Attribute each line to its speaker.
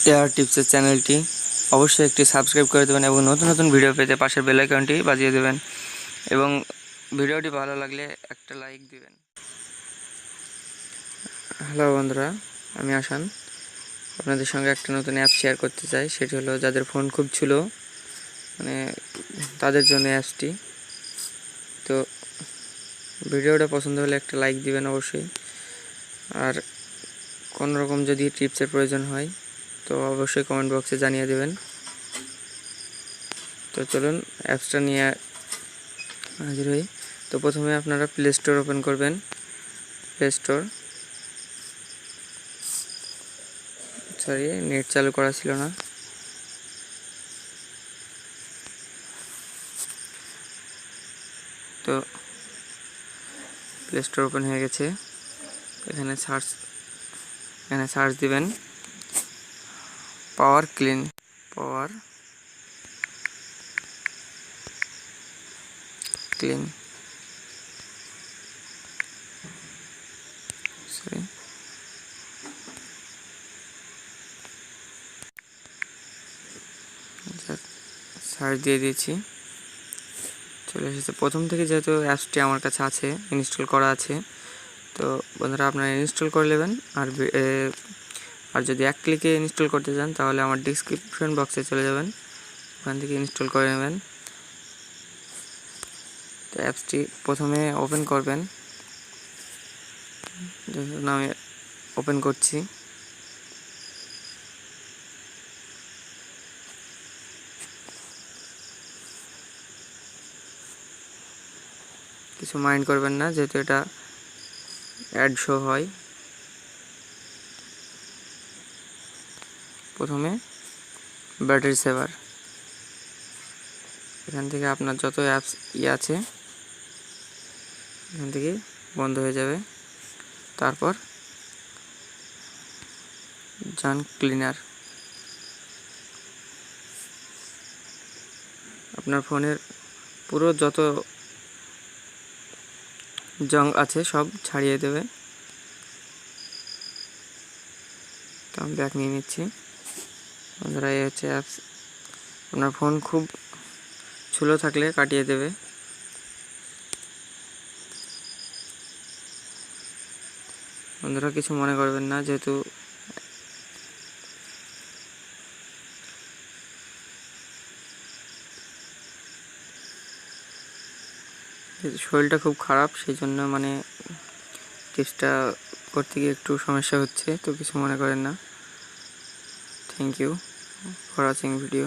Speaker 1: AR টিপসের চ্যানেলটি অবশ্যই একটি সাবস্ক্রাইব করে দেবেন এবং নতুন নতুন ভিডিও পেতে পাশের বেল আইকনটি বাজিয়ে দেবেন এবং ভিডিওটি ভালো লাগলে একটা লাইক দিবেন। হ্যালো বন্ধুরা, আমি আসান আপনাদের সঙ্গে একটা নতুন অ্যাপ শেয়ার করতে চাই। সেটি হলো যাদের ফোন খুব ছিল মানে তাদের জন্য অ্যাপসটি। তো ভিডিওটা পছন্দ হলে একটা লাইক দিবেন অবশ্যই, আর কোনো রকম যদি টিপসের প্রয়োজন হয় তো অবশ্যই কমেন্ট বক্সে জানিয়ে দেবেন। তো চলুন অ্যাপসটা নিয়ে হাজির হই। তো প্রথমে আপনারা প্লে স্টোর ওপেন করবেন। প্লে স্টোর, সরি নেট চালু করা ছিল না। তো প্লে স্টোর ওপেন হয়ে গেছে। এখানে সার্চ দিবেন পাওয়ার ক্লিন, সরি সার্চ দিয়ে দিয়েছি, চলে এসেছে। প্রথম থেকে যেহেতু অ্যাপসটি আমার কাছে আছে, ইনস্টল করা আছে, তো বন্ধুরা আপনারা ইনস্টল করে নেবেন। আর যদি এক ক্লিকে ইনস্টল করতে চান তাহলে আমার ডিসক্রিপশন বক্সে চলে যাবেন, ওখান থেকে ইনস্টল করে নেবেন। তো অ্যাপসটি প্রথমে ওপেন করবেন, দেখুন আমি ওপেন করছি। কিছু মাইন্ড করবেন না, যেহেতু এটা অ্যাড শো হয়। প্রথমে ব্যাটারি সেভার, এখান থেকে আপনার যত অ্যাপস আছে এখান থেকে বন্ধ হয়ে যাবে। তারপর জাঙ্ক ক্লিনার, আপনার ফোনের পুরো যত জঙ্ক আছে সব ছাড়িয়ে দেবে। তো আমি ব্যাক নিয়ে নিচ্ছি। বন্ধুরা এই হচ্ছে অ্যাপস। আপনার ফোন খুব স্লো থাকলে কাটিয়ে দেবে। বন্ধুরা কিছু মনে করবেন না, যেহেতু শরীরটা খুব খারাপ, সেই জন্য মানে টিপসটা করতে গিয়ে একটু সমস্যা হচ্ছে, তো কিছু মনে করেন না। Thank you for watching video.